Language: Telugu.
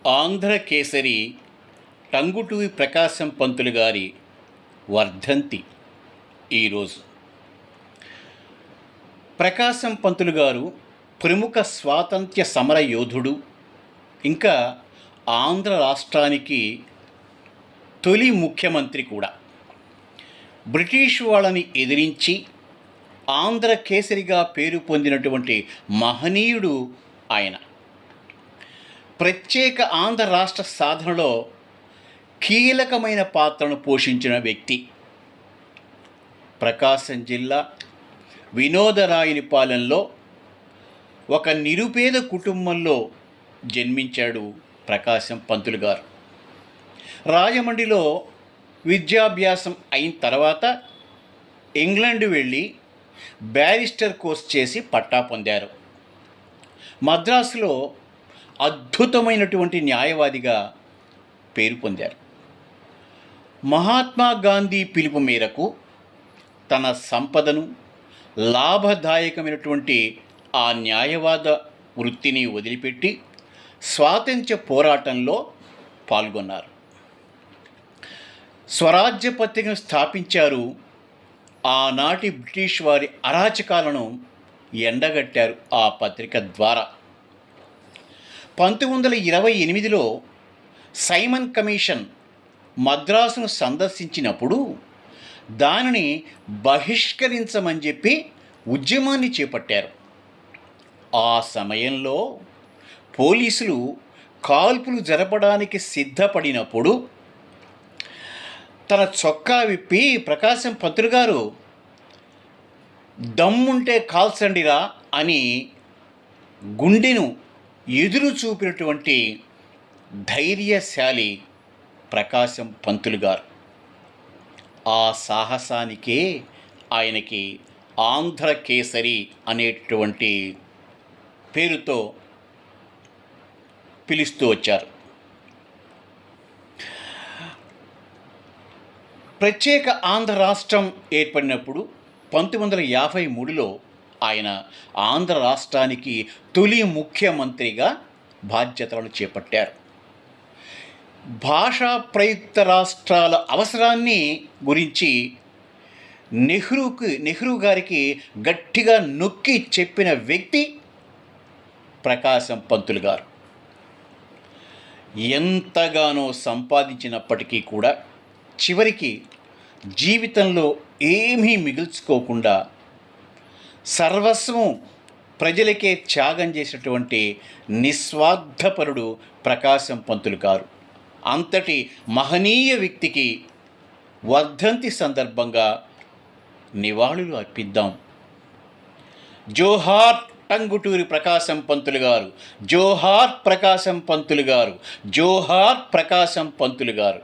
ఆంధ్రకేసరి టంగుటూరి ప్రకాశం పంతులు గారి వర్ధంతి ఈరోజు. ప్రకాశం పంతులు గారు ప్రముఖ స్వాతంత్ర్య సమర యోధుడు, ఇంకా ఆంధ్ర రాష్ట్రానికి తొలి ముఖ్యమంత్రి కూడా. బ్రిటిష్ వాళ్ళని ఎదిరించి ఆంధ్రకేసరిగా పేరు పొందినటువంటి మహనీయుడు ఆయన. ప్రత్యేక ఆంధ్ర రాష్ట్ర సాధనలో కీలకమైన పాత్రను పోషించిన వ్యక్తి. ప్రకాశం జిల్లా వినోదరాయునిపాలెంలో ఒక నిరుపేద కుటుంబంలో జన్మించాడు ప్రకాశం పంతులు గారు. రాజమండ్రిలో విద్యాభ్యాసం అయిన తర్వాత ఇంగ్లాండ్ వెళ్ళి బ్యారిస్టర్ కోర్స్ చేసి పట్టా పొందారు. మద్రాసులో అద్భుతమైనటువంటి న్యాయవాదిగా పేరు పొందారు. మహాత్మా గాంధీ పిలుపు మేరకు తన సంపదను, లాభదాయకమైనటువంటి ఆ న్యాయవాద వృత్తిని వదిలిపెట్టి స్వాతంత్ర్య పోరాటంలో పాల్గొన్నారు. స్వరాజ్య పత్రికను స్థాపించారు. ఆనాటి బ్రిటిష్ వారి అరాచకాలను ఎండగట్టారు ఆ పత్రిక ద్వారా. 1928లో సైమన్ కమిషన్ మద్రాసును సందర్శించినప్పుడు దానిని బహిష్కరించమని చెప్పి ఉద్యమాన్ని చేపట్టారు. ఆ సమయంలో పోలీసులు కాల్పులు జరపడానికి సిద్ధపడినప్పుడు తన చొక్కా విప్పి, ప్రకాశం పంతులు గారు దమ్ముంటే కాల్చండిరా అని గుండెను ఎదురు చూపినటువంటి ధైర్యశాలి ప్రకాశం పంతులు గారు. ఆ సాహసానికే ఆయనకి ఆంధ్రకేసరి అనేటువంటి పేరుతో పిలుస్తూ వచ్చారు. ప్రత్యేక ఆంధ్ర రాష్ట్రం ఏర్పడినప్పుడు 1953లో ఆయన ఆంధ్ర రాష్ట్రానికి తొలి ముఖ్యమంత్రిగా బాధ్యతలను చేపట్టారు. భాషా ప్రయుక్త రాష్ట్రాల అవసరాన్ని గురించి నెహ్రూ గారికి గట్టిగా నొక్కి చెప్పిన వ్యక్తి ప్రకాశం పంతులు గారు. ఎంతగానో సంపాదించినప్పటికీ కూడా చివరికి జీవితంలో ఏమీ మిగుల్చుకోకుండా సర్వస్వం ప్రజలకే త్యాగం చేసినటువంటి నిస్వార్థపరుడు ప్రకాశం పంతులు గారు. అంతటి మహనీయ వ్యక్తికి వర్ధంతి సందర్భంగా నివాళులు అర్పిద్దాం. జోహార్ టంగుటూరి ప్రకాశం పంతులు గారు, జోహార్ ప్రకాశం పంతులు గారు, జోహార్ ప్రకాశం పంతులు గారు.